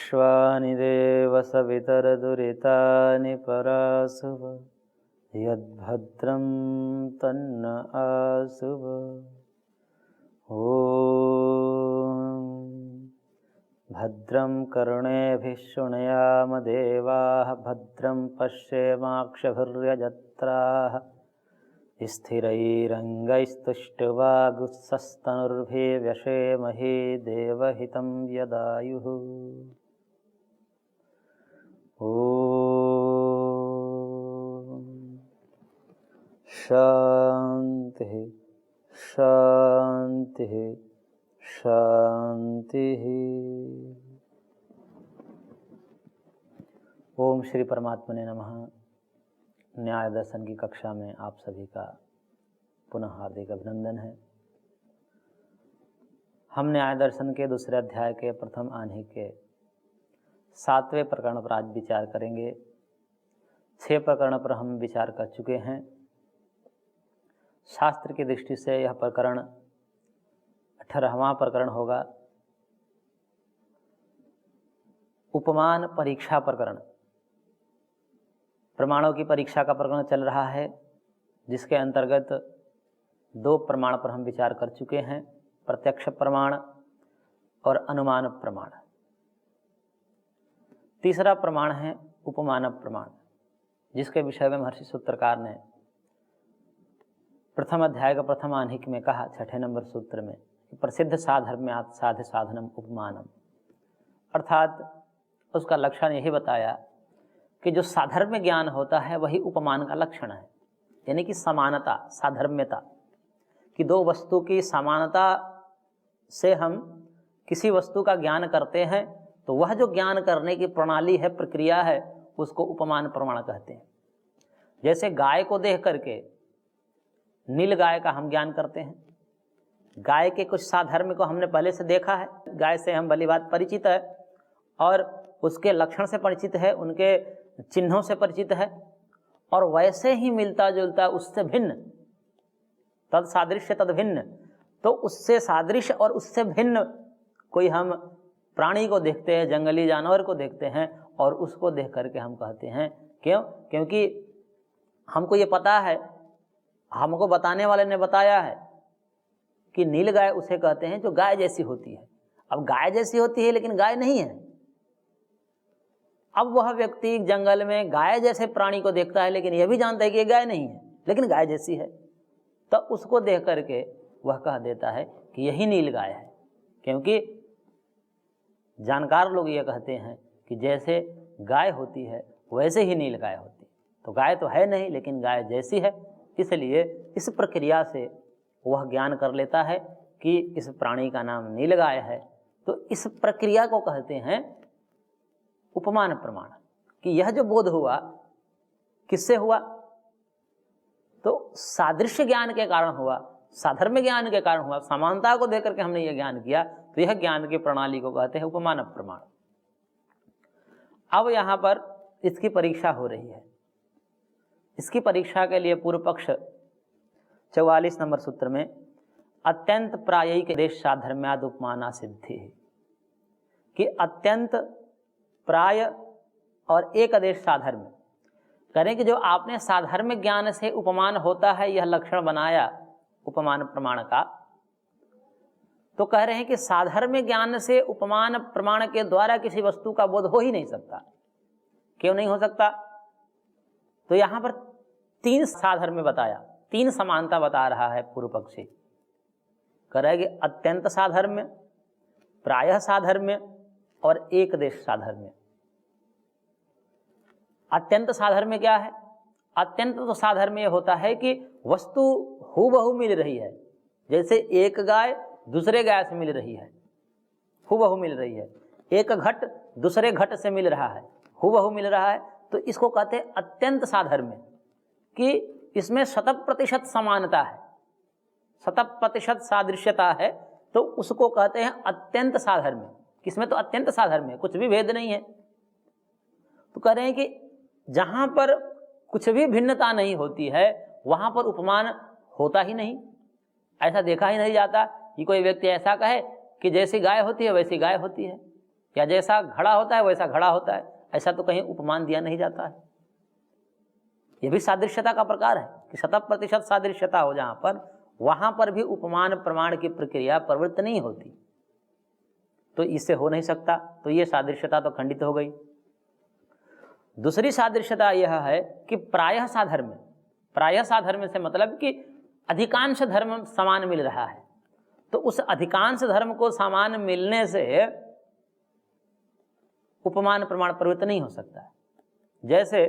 विश्वानि देव सवितरदुरितानि परासुव यद्भद्रं तन्न आसुव। ॐ भद्रं कर्णेभिः शृणुयाम देवाः भद्रं पश्येमाक्षभिर्यजत्राः स्थिरैरङ्गैस्तुष्टुवागुत्सस्तनुर्भिर्व्यशेमहि देवहितं यदायुः। ॐ शान्तिः शान्तिः शान्तिः। ओम श्री परमात्मने नमः। न्याय दर्शन की कक्षा में आप सभी का पुनः हार्दिक अभिनंदन है। हम न्याय दर्शन के दूसरे अध्याय के प्रथम आह्निक के 7वें प्रकरण पर आज विचार करेंगे। 6 प्रकरण पर हम विचार कर चुके हैं। शास्त्र की दृष्टि से यह प्रकरण 18वां प्रकरण होगा। उपमान परीक्षा प्रकरण, प्रमाणों की परीक्षा का प्रकरण चल रहा है, जिसके अंतर्गत 2 प्रमाण पर हम विचार कर चुके हैं, प्रत्यक्ष प्रमाण और अनुमान प्रमाण। तीसरा प्रमाण है उपमान प्रमाण, जिसके विषय में महर्षि सूत्रकार ने प्रथम अध्याय का प्रथम आह्निक में कहा 6ठे नंबर सूत्र में, प्रसिद्ध साधर्म्यात् साध्य साधनम उपमानम, अर्थात उसका लक्षण यही बताया कि जो साधर्म्य ज्ञान होता है वही उपमान का लक्षण है। यानी कि समानता, साधर्म्यता, कि 2 वस्तु की समानता से हम किसी वस्तु का ज्ञान करते हैं, तो वह जो ज्ञान करने की प्रणाली है, प्रक्रिया है, उसको उपमान प्रमाण कहते हैं। जैसे गाय को देख करके नील गाय का हम ज्ञान करते हैं। गाय के कुछ साधर्म्य को हमने पहले से देखा है, गाय से हम भली बात परिचित है और उसके लक्षण से परिचित है, उनके चिन्हों से परिचित है, और वैसे ही मिलता जुलता उससे भिन्न, तद सादृश्य तद भिन्न, तो उससे सादृश्य और उससे भिन्न कोई हम प्राणी को देखते हैं, जंगली जानवर को देखते हैं, और उसको देख करके हम कहते हैं, क्यों? क्योंकि हमको ये पता है, हमको बताने वाले ने बताया है कि नील गाय उसे कहते हैं जो गाय जैसी होती है। अब गाय जैसी होती है लेकिन गाय नहीं है। अब वह व्यक्ति जंगल में गाय जैसे प्राणी को देखता है, लेकिन यह भी जानता है कि ये गाय नहीं है, लेकिन गाय जैसी है, तो उसको देख करके वह कह देता है कि यही नील गाय है। क्योंकि जानकार लोग ये कहते हैं कि जैसे गाय होती है वैसे ही नील गाय होती है। तो गाय तो है नहीं, लेकिन गाय जैसी है, इसलिए इस प्रक्रिया से वह ज्ञान कर लेता है कि इस प्राणी का नाम नील गाय है। तो इस प्रक्रिया को कहते हैं उपमान प्रमाण। कि यह जो बोध हुआ किससे हुआ? तो सादृश्य ज्ञान के कारण हुआ, साधर्म्य ज्ञान के कारण हुआ, समानता को देकर के हमने यह ज्ञान किया, तो यह ज्ञान की प्रणाली को कहते हैं उपमान प्रमाण। अब यहाँ पर इसकी परीक्षा हो रही है। इसकी परीक्षा के लिए पूर्व पक्ष 44 नंबर सूत्र में अत्यंत प्रायिक देश साधर्म्याद उपमाना सिद्धि, कि अत्यंत प्राय और एक आदेश साधर्म्य, करें कि जो आपने साधर्म्य ज्ञान से उपमान होता है यह लक्षण बनाया उपमान प्रमाण का, तो कह रहे हैं कि साधर्म्य ज्ञान से उपमान प्रमाण के द्वारा किसी वस्तु का बोध हो ही नहीं सकता। क्यों नहीं हो सकता? तो यहां पर 3 साधर्म्य बताया, 3 समानता बता रहा है पूर्व पक्षी। कह रहा है कि अत्यंत साधर्म्य, प्रायः साधर्म्य और एक देश साधर्म्य। अत्यंत साधर्म्य क्या है? अत्यंत तो साधर्म्य होता है कि वस्तु हूबहू मिल रही है। जैसे एक गाय दूसरे गाय से मिल रही है, हूबहू मिल रही है। एक घट दूसरे घट से मिल रहा है, हूबहू मिल रहा है, तो इसको कहते हैं अत्यंत साधर्म्य, कि इसमें 100% समानता है, 100% सादृश्यता है, तो उसको कहते हैं अत्यंत साधर्म्य। किसमें? तो अत्यंत साधर्म्य, कुछ भी भेद नहीं है। तो कह रहे हैं कि जहां पर कुछ भी भिन्नता नहीं होती है वहां पर उपमान होता ही नहीं। ऐसा देखा ही नहीं जाता कि कोई व्यक्ति ऐसा कहे कि जैसी गाय होती है वैसी गाय होती है, क्या जैसा घड़ा होता है वैसा घड़ा होता है, ऐसा तो कहीं उपमान दिया नहीं जाता है। यह भी सादृश्यता का प्रकार है कि 100% सादृश्यता हो जहां पर, वहां पर भी उपमान प्रमाण की प्रक्रिया प्रवृत्त नहीं होती, तो इससे हो नहीं सकता। तो यह सादृश्यता तो खंडित हो गई। दूसरी सादृश्यता यह है कि प्रायः साधर्म्य, प्रायः साधर्म्य से मतलब कि अधिकांश धर्म समान मिल रहा है, तो उस अधिकांश धर्म को समान मिलने से उपमान प्रमाण प्रवृत्त नहीं हो सकता है। जैसे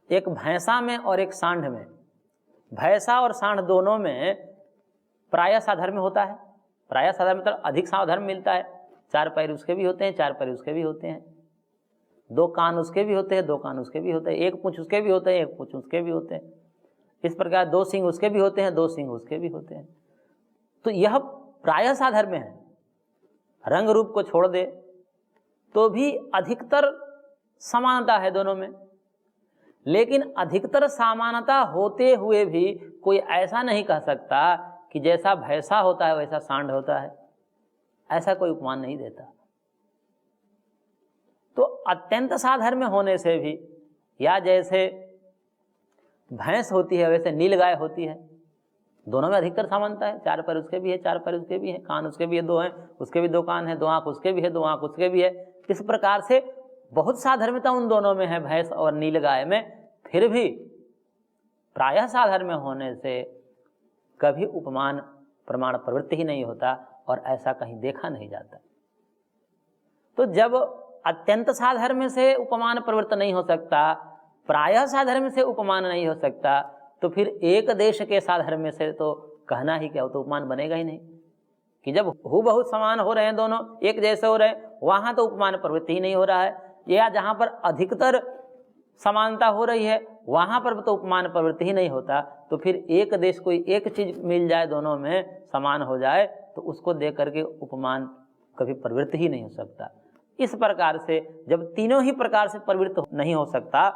एक भैंसा में और एक सांड में, भैंसा और सांड दोनों में प्रायः साधर्म्य होता है। प्रायः साधर्म्य मतलब अधिक साधर्म्य मिलता है। 4 पैर उसके भी होते हैं, 4 पैर उसके भी होते हैं, 2 कान उसके भी होते हैं, 2 कान उसके भी होते हैं, 1 पूंछ उसके भी होते हैं, 1 पूंछ उसके भी होते हैं। इस प्रकार 2 सींग उसके भी होते हैं, 2 सींग उसके भी होते हैं। तो यह प्रायः साधर्म्य है। रंग रूप को छोड़ दे तो भी अधिकतर समानता है दोनों में, लेकिन अधिकतर समानता होते हुए भी कोई ऐसा नहीं कह सकता कि जैसा भैंसा होता है वैसा सांड होता है, ऐसा कोई उपमान नहीं देता। तो अत्यंत साधर्म्य होने से भी, या जैसे भैंस होती है वैसे नीलगाय होती है, दोनों में अधिकतर समानता है। 4 पैर उसके भी है, 4 पैर उसके भी है, कान उसके भी है, 2 हैं, उसके भी 2 कान है, 2 आंख उसके भी है, 2 आंख उसके भी है। इस प्रकार से बहुत साधर्म्यता उन दोनों में है, भैंस और नीलगाय में। फिर भी प्रायः साधर्म्य होने से कभी उपमान प्रमाण प्रवृत्ति ही नहीं होता, और ऐसा कहीं देखा नहीं जाता। तो जब अत्यंत साधर्म्य से उपमान प्रवृत्त नहीं हो सकता, प्रायः साधर्म्य से उपमान नहीं हो सकता, तो फिर एक देश के साधर्म्य से तो कहना ही क्या, हो तो उपमान बनेगा ही नहीं। कि जब हूबहू समान हो रहे हैं, दोनों एक जैसे हो रहे हैं, वहां तो उपमान प्रवृत्ति ही नहीं हो रहा है। या जहां पर अधिकतर समानता हो रही है वहां पर तो उपमान प्रवृत्ति ही नहीं होता, तो फिर एक देश कोई एक चीज मिल जाए, दोनों में समान हो जाए, तो उसको देख करके उपमान कभी प्रवृत्त ही नहीं हो सकता। इस प्रकार से जब तीनों ही प्रकार से प्रवृत्त नहीं हो सकता,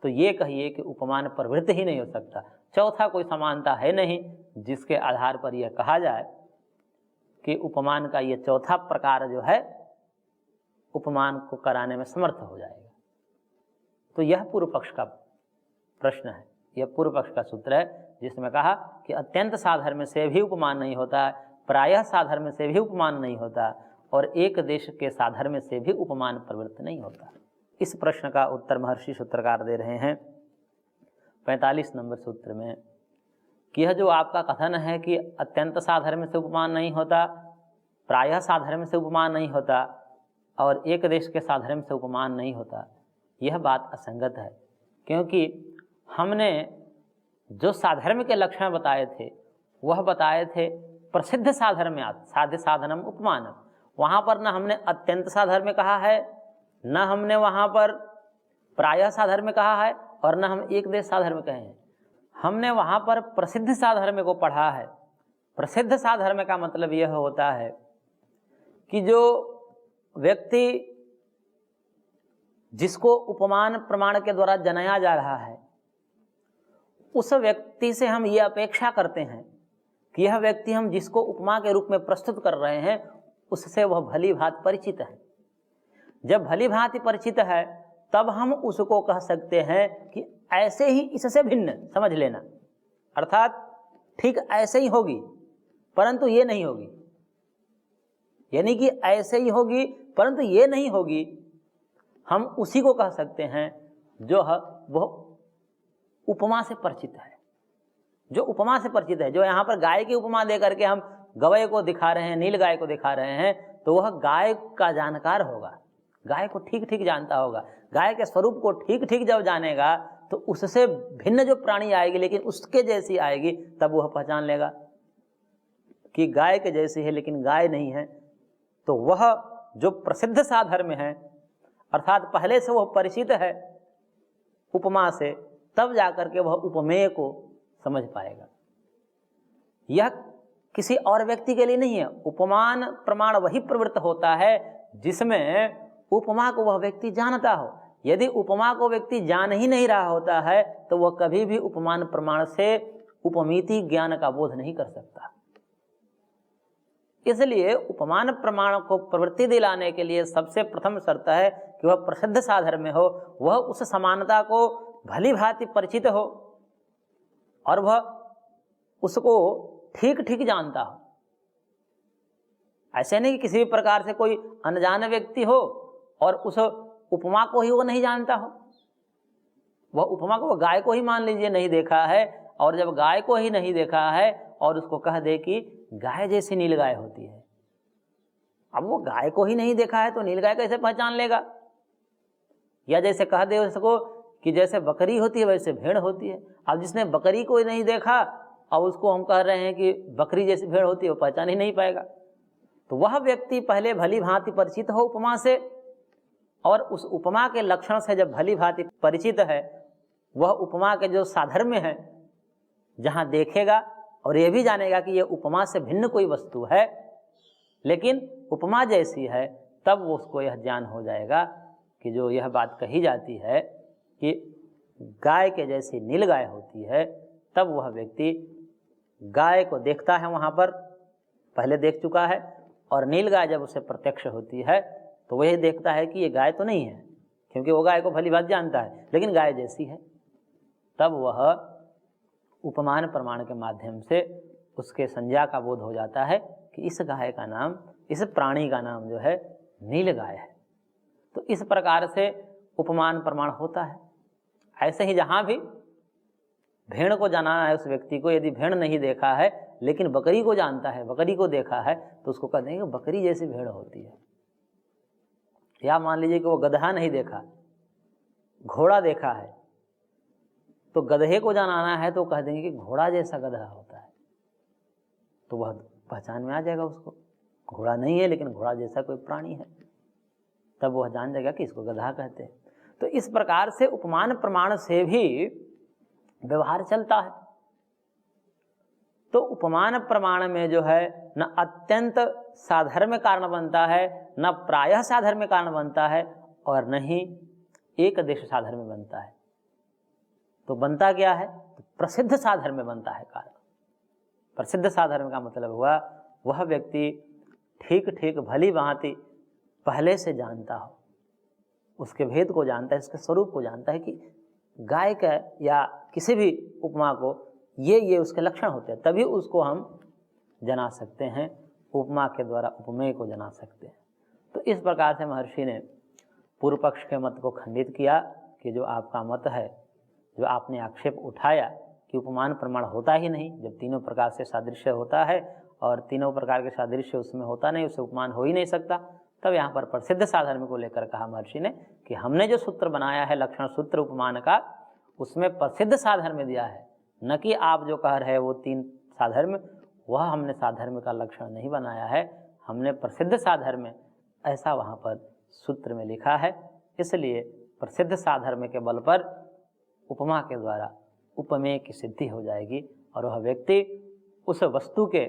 तो ये कहिए कि उपमान प्रवृत्त ही नहीं हो सकता। चौथा कोई समानता है नहीं जिसके आधार पर यह कहा जाए कि उपमान का ये चौथा प्रकार जो है उपमान को कराने में समर्थ हो जाएगा। तो यह पूर्व पक्ष का प्रश्न है, यह पूर्व पक्ष का सूत्र है, जिसमें कहा कि अत्यंत साधर्म्य से भी उपमान नहीं होता, प्रायः साधर्म्य से भी उपमान नहीं होता, और एक देश के साधर्म्य से भी उपमान प्रवृत्त नहीं होता। इस प्रश्न का उत्तर महर्षि सूत्रकार दे रहे हैं 45 नंबर सूत्र में कि यह जो आपका कथन है कि अत्यंत साधर्म्य से उपमान नहीं होता, प्रायः साधर्म्य से उपमान नहीं होता, और एक देश के साधर्म्य से उपमान नहीं होता, यह बात असंगत है। क्योंकि हमने जो साधर्म्य के लक्षण बताए थे वह बताए थे प्रसिद्ध साधर्म्यात् साध्य साधनम उपमानम। वहाँ पर न हमने अत्यंत साधर्म्य कहा है, न हमने वहाँ पर प्रायः साधर्म्य कहा है, और न हम एक देश साधर्म्य कहे हैं। हमने वहाँ पर प्रसिद्ध साधर्म्य को पढ़ा है। प्रसिद्ध साधर्म्य का मतलब यह होता है कि जो व्यक्ति जिसको उपमान प्रमाण के द्वारा जनाया जा रहा है, उस व्यक्ति से हम ये अपेक्षा करते हैं कि यह व्यक्ति हम जिसको उपमा के रूप में प्रस्तुत कर रहे हैं उससे वह भली भांति परिचित है। जब भली भांति परिचित है तब हम उसको कह सकते हैं कि ऐसे ही इससे भिन्न समझ लेना, अर्थात ठीक ऐसे ही होगी परंतु ये नहीं होगी, यानी कि ऐसे ही होगी परंतु ये नहीं होगी, हम उसी को कह सकते हैं जो वह उपमा से परिचित है। जो उपमा से परिचित है, जो यहाँ पर गाय की उपमा दे करके हम गवय को दिखा रहे हैं, नील गाय को दिखा रहे हैं, तो वह गाय का जानकार होगा, गाय को ठीक ठीक जानता होगा। गाय के स्वरूप को ठीक ठीक जब जानेगा तो उससे भिन्न जो प्राणी आएगी लेकिन उसके जैसी आएगी, तब वह पहचान लेगा कि गाय के जैसी है लेकिन गाय नहीं है। तो वह जो प्रसिद्ध साधर्म्य है, अर्थात पहले से वह परिचित है उपमा से, तब जाकर के वह उपमेय को समझ पाएगा। यह किसी और व्यक्ति के लिए नहीं है। उपमान प्रमाण वही प्रवृत्त होता है जिसमें उपमा को वह व्यक्ति जानता हो। यदि उपमा को व्यक्ति जान ही नहीं रहा होता है तो वह कभी भी उपमान प्रमाण से उपमिति ज्ञान का बोध नहीं कर सकता। इसलिए उपमान प्रमाण को प्रवृत्ति दिलाने के लिए सबसे प्रथम शर्त है कि वह प्रसिद्ध साधर्म में हो, वह उस समानता को भली भांति परिचित हो और वह उसको ठीक ठीक जानता हो। ऐसे नहीं कि किसी भी प्रकार से कोई अनजान व्यक्ति हो और उस उपमा को ही वो नहीं जानता हो। वह उपमा को, गाय को ही मान लीजिए नहीं देखा है, और जब गाय को ही नहीं देखा है और उसको कह दे कि गाय जैसी नीलगाय होती है, अब वो गाय को ही नहीं देखा है तो नीलगाय कैसे पहचान लेगा? या जैसे कह दे उसको कि जैसे बकरी होती है वैसे भेड़ होती है, अब जिसने बकरी को ही नहीं देखा अब उसको हम कह रहे हैं कि बकरी जैसी भेड़ होती है, वो पहचान ही नहीं पाएगा। तो वह व्यक्ति पहले भली भांति परिचित हो उपमा से, और उस उपमा के लक्षण से जब भली भांति परिचित है, वह उपमा के जो साधर्म्य है जहाँ देखेगा और ये भी जानेगा कि यह उपमा से भिन्न कोई वस्तु है लेकिन उपमा जैसी है, तब वो उसको यह ज्ञान हो जाएगा कि जो यह बात कही जाती है कि गाय के जैसी नीलगाय होती है, तब वह व्यक्ति गाय को देखता है, वहाँ पर पहले देख चुका है, और नीलगाय जब उसे प्रत्यक्ष होती है तो वह देखता है कि ये गाय तो नहीं है, क्योंकि वो गाय को भली बात जानता है लेकिन गाय जैसी है। तब वह उपमान प्रमाण के माध्यम से उसके संज्ञा का बोध हो जाता है कि इस गाय का नाम, इस प्राणी का नाम जो है नीलगाय है। तो इस प्रकार से उपमान प्रमाण होता है। ऐसे ही जहाँ भी भेड़ को जानना है उस व्यक्ति को, यदि भेड़ नहीं देखा है लेकिन बकरी को जानता है, बकरी को देखा है, तो उसको कह देंगे बकरी जैसी भेड़ होती है। या मान लीजिए कि वो गधा नहीं देखा, घोड़ा देखा है, तो गधे को जानना है तो कह देंगे कि घोड़ा जैसा गधा होता है, तो वह पहचान में आ जाएगा उसको, घोड़ा नहीं है लेकिन घोड़ा जैसा कोई प्राणी है, तब वह जान जाएगा कि इसको गधा कहते हैं। तो इस प्रकार से उपमान प्रमाण से भी व्यवहार चलता है। तो उपमान प्रमाण में जो है न अत्यंत साधर्म्य कारण बनता है, न प्रायः साधर्म्य कारण बनता है, और न ही एक देश साधर्म्य बनता है। तो बनता क्या है? तो प्रसिद्ध साधर्म्य बनता है कारण। प्रसिद्ध साधर्म्य का मतलब हुआ वह व्यक्ति ठीक ठीक भली भांति पहले से जानता हो, उसके भेद को जानता है, उसके स्वरूप को जानता है कि गाय का या किसी भी उपमा को ये उसके लक्षण होते हैं, तभी उसको हम जना सकते हैं, उपमा के द्वारा उपमेय को जना सकते हैं। तो इस प्रकार से महर्षि ने पूर्व पक्ष के मत को खंडित किया कि जो आपका मत है, जो आपने आक्षेप उठाया कि उपमान प्रमाण होता ही नहीं, जब तीनों प्रकार से सादृश्य होता है और तीनों प्रकार के सादृश्य उसमें होता नहीं, उससे उपमान हो ही नहीं सकता। तब यहाँ पर प्रसिद्ध साधर्म्य को लेकर कहा महर्षि ने कि हमने जो सूत्र बनाया है लक्षण सूत्र उपमान का, उसमें प्रसिद्ध साधर्म्य दिया है, न कि आप जो कह रहे हैं वो तीन साधर्म्य, वह हमने साधर्म्य का लक्षण नहीं बनाया है, हमने प्रसिद्ध साधर्म्य ऐसा वहाँ पर सूत्र में लिखा है। इसलिए प्रसिद्ध साधर्म्य के बल पर उपमा के द्वारा उपमेय की सिद्धि हो जाएगी और वह व्यक्ति उस वस्तु के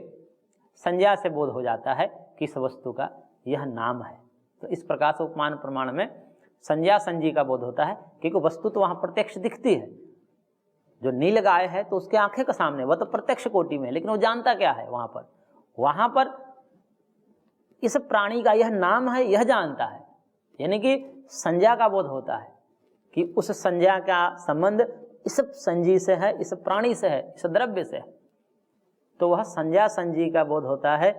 संज्ञा से बोध हो जाता है कि इस वस्तु का यह नाम है। तो इस प्रकार से उपमान प्रमाण में संज्ञा संजी का बोध होता है, क्योंकि वस्तु तो वहाँ प्रत्यक्ष दिखती है। जो नील गाय है तो उसके आंखें के सामने, वह तो प्रत्यक्ष कोटि में है, लेकिन वो जानता क्या है वहाँ पर इस प्राणी का यह नाम है, यह जानता है, यानी कि संज्ञा का बोध होता है कि उस संज्ञा का संबंध इस संजी से है, इस प्राणी से है, इस द्रव्य से है। तो वह संज्ञा संजी का बोध होता है,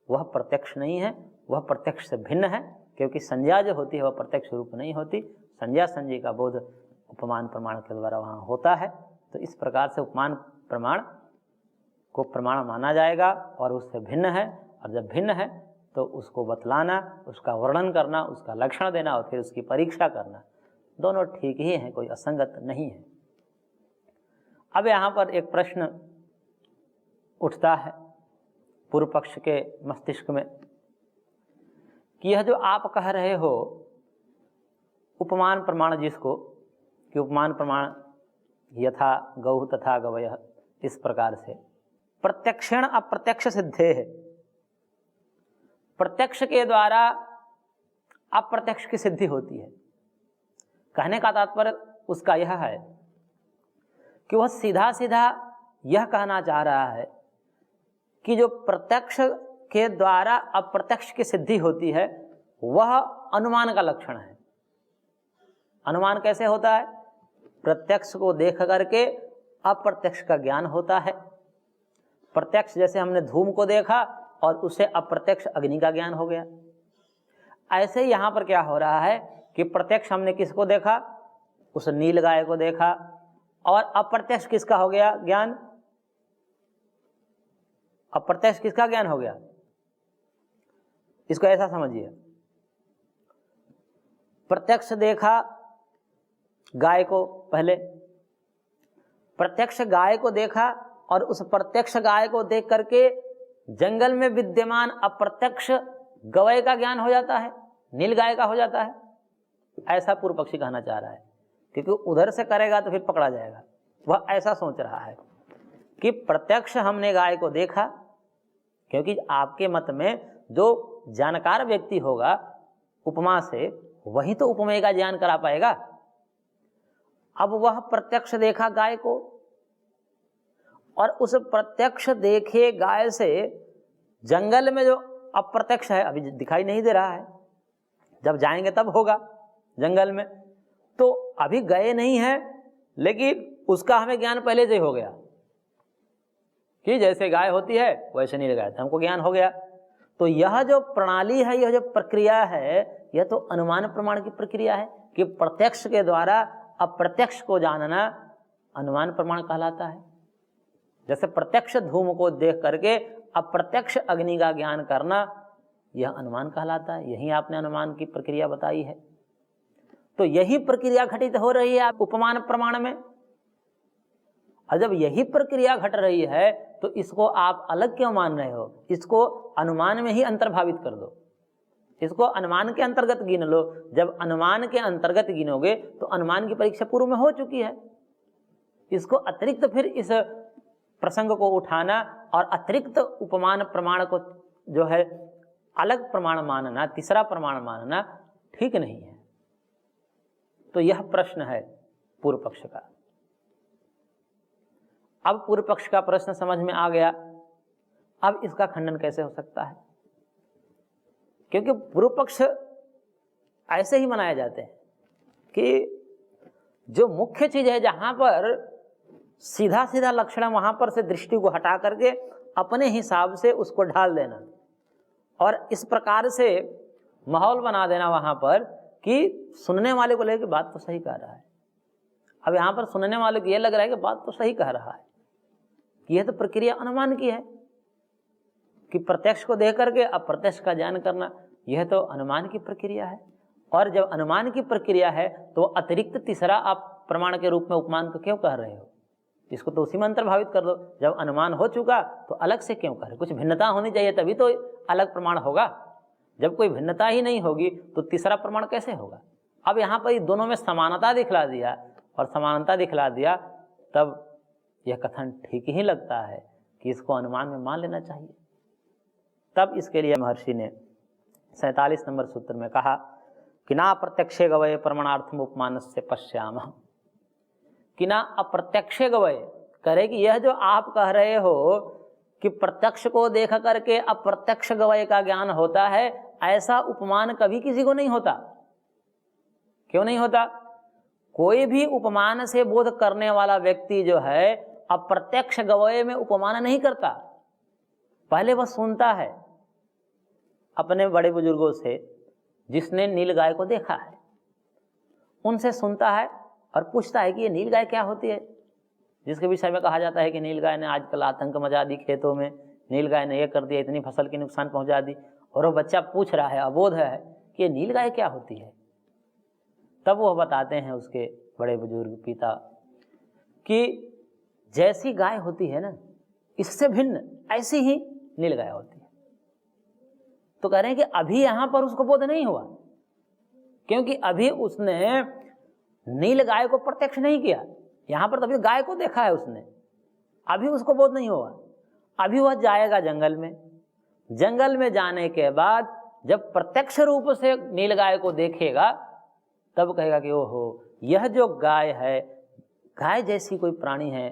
वह प्रत्यक्ष नहीं है, वह प्रत्यक्ष से भिन्न है, क्योंकि संज्ञा जो होती है वह प्रत्यक्ष रूप नहीं होती। संज्ञा संजी का बोध उपमान प्रमाण के द्वारा वहाँ होता है। तो इस प्रकार से उपमान प्रमाण को प्रमाण माना जाएगा और उससे भिन्न है, और जब भिन्न है तो उसको बतलाना, उसका वर्णन करना, उसका लक्षण देना और फिर उसकी परीक्षा करना, दोनों ठीक ही हैं, कोई असंगत नहीं है। अब यहाँ पर एक प्रश्न उठता है पूर्व पक्ष के मस्तिष्क में कि यह जो आप कह रहे हो उपमान प्रमाण, जिसको कि उपमान प्रमाण यथा गौ तथा गवयः, इस प्रकार से प्रत्यक्षेण अप्रत्यक्ष सिद्धे है, प्रत्यक्ष के द्वारा अप्रत्यक्ष की सिद्धि होती है। कहने का तात्पर्य उसका यह है कि वह सीधा सीधा यह कहना चाह रहा है कि जो प्रत्यक्ष के द्वारा अप्रत्यक्ष की सिद्धि होती है वह अनुमान का लक्षण है। अनुमान कैसे होता है? प्रत्यक्ष को देख करके अप्रत्यक्ष का ज्ञान होता है। प्रत्यक्ष जैसे हमने धूम को देखा और उससे अप्रत्यक्ष अग्नि का ज्ञान हो गया, ऐसे ही यहाँ पर क्या हो रहा है कि प्रत्यक्ष हमने किसको देखा? उस नील गाय को देखा, और अप्रत्यक्ष किसका हो गया ज्ञान? अप्रत्यक्ष किसका ज्ञान हो गया? इसको ऐसा समझिए, प्रत्यक्ष देखा गाय को, पहले प्रत्यक्ष गाय को देखा और उस प्रत्यक्ष गाय को देख करके जंगल में विद्यमान अप्रत्यक्ष गवय का ज्ञान हो जाता है, नील गाय का हो जाता है। ऐसा पूर्व पक्षी कहना चाह रहा है, क्योंकि उधर से करेगा तो फिर पकड़ा जाएगा। वह ऐसा सोच रहा है कि प्रत्यक्ष हमने गाय को देखा, क्योंकि आपके मत में जो जानकार व्यक्ति होगा उपमा से, वही तो उपमेय का ज्ञान करा पाएगा। अब वह प्रत्यक्ष देखा गाय को, और उस प्रत्यक्ष देखे गाय से जंगल में जो अप्रत्यक्ष है अभी दिखाई नहीं दे रहा है, जब जाएंगे तब होगा जंगल में, तो अभी गए नहीं है, लेकिन उसका हमें ज्ञान पहले से ही हो गया कि जैसे गाय होती है वैसे नहीं लगाया था, हमको ज्ञान हो गया। तो यह जो प्रणाली है, यह जो प्रक्रिया है, यह तो अनुमान प्रमाण की प्रक्रिया है कि प्रत्यक्ष के द्वारा अप्रत्यक्ष को जानना अनुमान प्रमाण कहलाता है। जैसे प्रत्यक्ष धूम को देख करके अप्रत्यक्ष अग्नि का ज्ञान करना, यह अनुमान कहलाता है। यही आपने अनुमान की प्रक्रिया बताई है। तो यही प्रक्रिया घटित हो रही है उपमान प्रमाण में, और जब यही प्रक्रिया घट रही है तो इसको आप अलग क्यों मान रहे हो? इसको अनुमान में ही अंतर्भावित कर दो, इसको अनुमान के अंतर्गत गिन लो। जब अनुमान के अंतर्गत गिनोगे तो अनुमान की परीक्षा पूर्व में हो चुकी है। इसको अतिरिक्त फिर इस प्रसंग को उठाना और अतिरिक्त उपमान प्रमाण को जो है अलग प्रमाण मानना, तीसरा प्रमाण मानना ठीक नहीं है। तो यह प्रश्न है पूर्व पक्ष का। अब पूर्व पक्ष का प्रश्न समझ में आ गया। अब इसका खंडन कैसे हो सकता है? क्योंकि पूर्व पक्ष ऐसे ही मनाए जाते हैं कि जो मुख्य चीज है, जहां पर सीधा सीधा लक्षण, वहां पर से दृष्टि को हटा करके अपने हिसाब से उसको ढाल देना और इस प्रकार से माहौल बना देना वहां पर कि सुनने वाले को लेकर बात तो सही कह रहा है। अब यहां पर सुनने वाले को यह लग रहा है कि बात तो सही कह रहा है, कि यह तो प्रक्रिया अनुमान की है कि प्रत्यक्ष को देख करके अप्रत्यक्ष का ज्ञान करना, यह तो अनुमान की प्रक्रिया है। और जब अनुमान की प्रक्रिया है तो अतिरिक्त तीसरा आप प्रमाण के रूप में उपमान को क्यों कह रहे हो? इसको तो उसी में अंतर्भावित कर दो। जब अनुमान हो चुका तो अलग से क्यों कह रहे? कुछ भिन्नता होनी चाहिए, तभी तो अलग प्रमाण होगा। जब कोई भिन्नता ही नहीं होगी तो तीसरा प्रमाण कैसे होगा? अब यहाँ पर दोनों में समानता दिखला दिया और समानता दिखला दिया, तब यह कथन ठीक ही लगता है कि इसको अनुमान में मान लेना चाहिए। तब इसके लिए महर्षि ने 47 नंबर सूत्र में कहा कि ना अप्रत्यक्षे गवये प्रमाणार्थम उपमानस्य पश्यामः, कि ना अप्रत्यक्षे गवये, करे कि यह जो आप कह रहे हो कि प्रत्यक्ष को देख करके अप्रत्यक्ष गवय का ज्ञान होता है, ऐसा उपमान कभी किसी को नहीं होता। क्यों नहीं होता? कोई भी उपमान से बोध करने वाला व्यक्ति जो है अप्रत्यक्ष गवय में उपमान नहीं करता। पहले वह सुनता है अपने बड़े बुजुर्गों से, जिसने नील गाय को देखा है, उनसे सुनता है और पूछता है कि ये नील गाय क्या होती है, जिसके विषय में कहा जाता है कि नील गाय ने आजकल आतंक मचा दी खेतों में, नील गाय ने ये कर दिया, इतनी फसल की नुकसान पहुंचा दी। और वो बच्चा पूछ रहा है, अबोध है कि ये नील गाय क्या होती है। तब वह बताते हैं उसके बड़े बुजुर्ग पिता कि जैसी गाय होती है ना, इससे भिन्न ऐसी ही नील गाय होती है। तो कह रहे हैं कि अभी यहां पर उसको बोध नहीं हुआ, क्योंकि अभी उसने नील गाय को प्रत्यक्ष नहीं किया। यहां पर तो अभी गाय को देखा है उसने, अभी उसको बोध नहीं हुआ। अभी वह जाएगा जंगल में, जंगल में जाने के बाद जब प्रत्यक्ष रूप से नील गाय को देखेगा तब कहेगा कि ओहो, यह जो गाय है, गाय जैसी कोई प्राणी है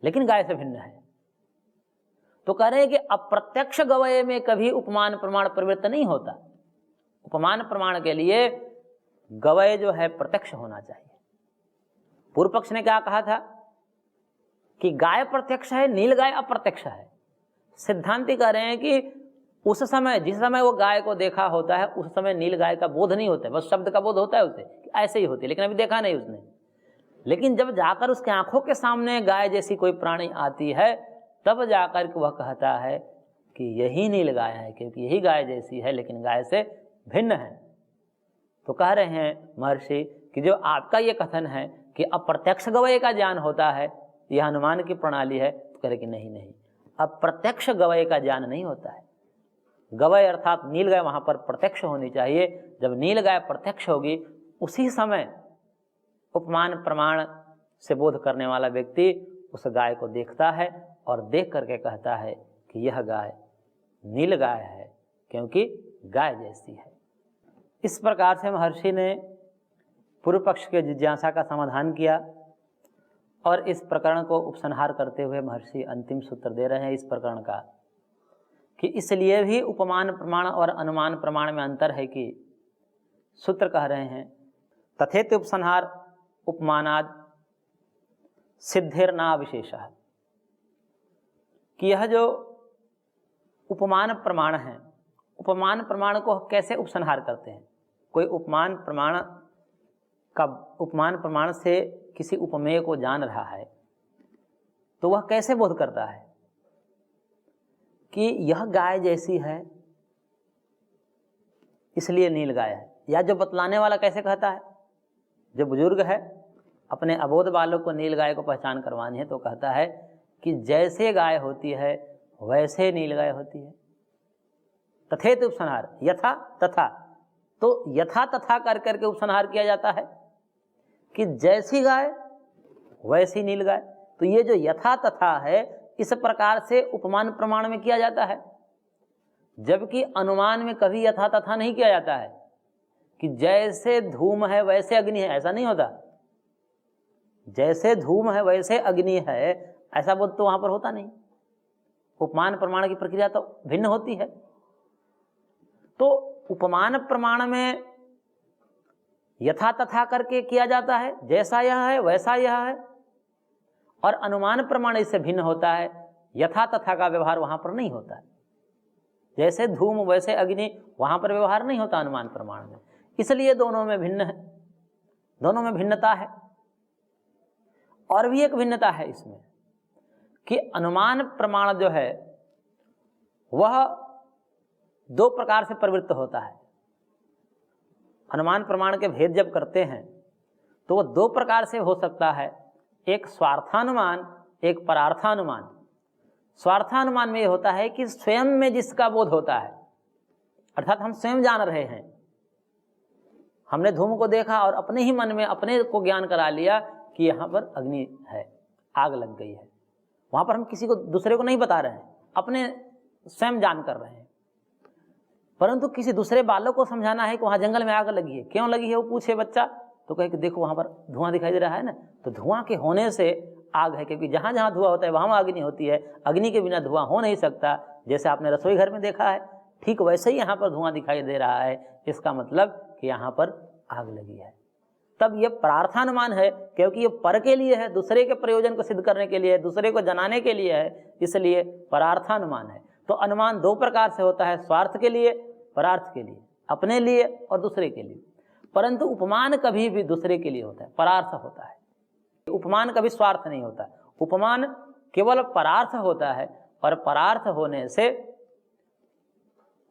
लेकिन गाय से भिन्न है। तो कह रहे हैं कि अप्रत्यक्ष गवय में कभी उपमान प्रमाण प्रवृत्त नहीं होता। उपमान प्रमाण के लिए गवय जो है प्रत्यक्ष होना चाहिए। पूर्व पक्ष ने क्या कहा था कि गाय प्रत्यक्ष है, नील गाय अप्रत्यक्ष है। सिद्धांति कह रहे हैं कि उस समय, जिस समय वो गाय को देखा होता है, उस समय नील गाय का बोध नहीं होता है, बस शब्द का बोध होता है उसे कि ऐसे ही होती है, लेकिन अभी देखा नहीं उसने। लेकिन जब जाकर उसके आंखों के सामने गाय जैसी कोई प्राणी आती है, तब जाकर के वह कहता है कि यही नील गाय है, क्योंकि यही गाय जैसी है लेकिन गाय से भिन्न है। तो कह रहे हैं महर्षि कि जो आपका ये कथन है कि अप्रत्यक्ष गवय का ज्ञान होता है, यह अनुमान की प्रणाली है, तो कह रहे कि नहीं नहीं, अप्रत्यक्ष गवय का ज्ञान नहीं होता है। गवय अर्थात नील गाय वहां पर प्रत्यक्ष होनी चाहिए। जब नील गाय प्रत्यक्ष होगी, उसी समय उपमान प्रमाण से बोध करने वाला व्यक्ति उस गाय को देखता है और देख करके कहता है कि यह गाय नील गाय है, क्योंकि गाय जैसी है। इस प्रकार से महर्षि ने पूर्व पक्ष के जिज्ञासा का समाधान किया और इस प्रकरण को उपसंहार करते हुए महर्षि अंतिम सूत्र दे रहे हैं इस प्रकरण का कि इसलिए भी उपमान प्रमाण और अनुमान प्रमाण में अंतर है कि सूत्र कह रहे हैं तथेत उपसंहार उपमानाद सिद्धिर्ना विशेषः, कि यह जो उपमान प्रमाण है, उपमान प्रमाण को कैसे उपसंहार करते हैं। कोई उपमान प्रमाण से किसी उपमेय को जान रहा है तो वह कैसे बोध करता है कि यह गाय जैसी है इसलिए नील गाय है। या जो बतलाने वाला कैसे कहता है, जो बुजुर्ग है अपने अबोध बालक को नील गाय को पहचान करवानी है तो कहता है कि जैसे गाय होती है वैसे नील गाय होती है। तथेत उपसंहार, यथा तथा, तो यथा तथा कर करके उपसंहार किया जाता है कि जैसी गाय वैसी नील गाय। तो ये जो यथा तथा है, इस प्रकार से उपमान प्रमाण में किया जाता है, जबकि अनुमान में कभी यथा तथा नहीं किया जाता है कि जैसे धूम है वैसे अग्नि है, ऐसा नहीं होता। जैसे धूम है वैसे अग्नि है, ऐसा बोध तो वहां पर होता नहीं। उपमान प्रमाण की प्रक्रिया तो भिन्न होती है। तो उपमान प्रमाण में यथा तथा करके किया जाता है, जैसा यह है वैसा यह है, और अनुमान प्रमाण इससे भिन्न होता है, यथा तथा का व्यवहार वहां पर नहीं होता है। जैसे धूम वैसे अग्नि वहां पर व्यवहार नहीं होता अनुमान प्रमाण में, इसलिए दोनों में भिन्न है, दोनों में भिन्नता है। और भी एक भिन्नता है इसमें कि अनुमान प्रमाण जो है वह दो प्रकार से प्रवृत्त होता है। अनुमान प्रमाण के भेद जब करते हैं तो वह दो प्रकार से हो सकता है, एक स्वार्थानुमान, एक परार्थानुमान। स्वार्थानुमान में यह होता है कि स्वयं में जिसका बोध होता है, अर्थात हम स्वयं जान रहे हैं, हमने धूम को देखा और अपने ही मन में अपने को ज्ञान करा लिया कि यहाँ पर अग्नि है, आग लग गई है। वहाँ पर हम किसी को दूसरे को नहीं बता रहे हैं, अपने स्वयं जान कर रहे हैं। परंतु किसी दूसरे बालक को समझाना है कि वहाँ जंगल में आग लगी है, क्यों लगी है वो पूछे बच्चा, तो कहे कि देखो वहाँ पर धुआं दिखाई दे रहा है ना, तो धुआं के होने से आग है, क्योंकि जहाँ जहाँ धुआं होता है वहाँ अग्नि होती है। अग्नि के बिना धुआं हो नहीं सकता। जैसे आपने रसोई घर में देखा है, ठीक वैसे ही यहाँ पर धुआं दिखाई दे रहा है, इसका मतलब कि यहाँ पर आग लगी है। तब ये परार्थानुमान है, क्योंकि ये पर के लिए है, दूसरे के प्रयोजन को सिद्ध करने के लिए है, दूसरे को जनाने के लिए है, इसलिए परार्थानुमान है। तो अनुमान दो प्रकार से होता है, स्वार्थ के लिए, परार्थ के लिए, अपने लिए और दूसरे के लिए। परंतु उपमान कभी भी दूसरे के लिए होता है, परार्थ होता है। उपमान कभी स्वार्थ नहीं होता, उपमान केवल परार्थ होता है। और परार्थ होने से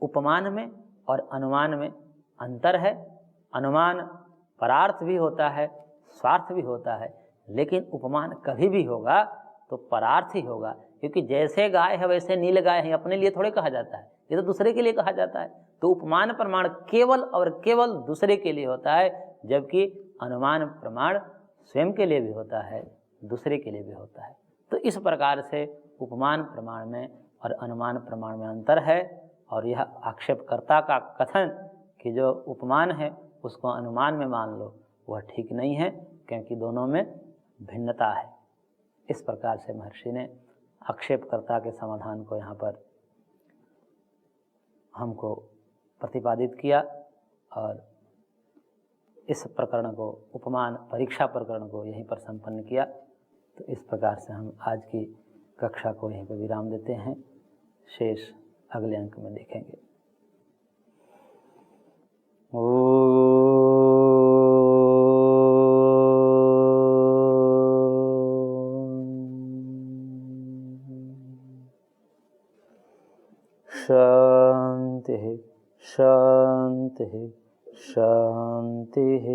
उपमान में और अनुमान में अंतर है। अनुमान परार्थ भी होता है, स्वार्थ भी होता है, लेकिन उपमान कभी भी होगा तो परार्थ ही होगा, क्योंकि जैसे गाय है वैसे नील गाय है, अपने लिए थोड़े कहा जाता है, ये तो दूसरे के लिए कहा जाता है। तो उपमान प्रमाण केवल और केवल दूसरे के लिए होता है, जबकि अनुमान प्रमाण स्वयं के लिए भी होता है, दूसरे के लिए भी होता है। तो इस प्रकार से उपमान प्रमाण में और अनुमान प्रमाण में अंतर है। और यह आक्षेपकर्ता का कथन कि जो उपमान है उसको अनुमान में मान लो, वह ठीक नहीं है, क्योंकि दोनों में भिन्नता है। इस प्रकार से महर्षि ने आक्षेपकर्ता के समाधान को यहाँ पर हमको प्रतिपादित किया और इस प्रकरण को, उपमान परीक्षा प्रकरण को यहीं पर संपन्न किया। तो इस प्रकार से हम आज की कक्षा को यहीं पर विराम देते हैं। शेष अगले अंक में देखेंगे। शांति शांति शांति।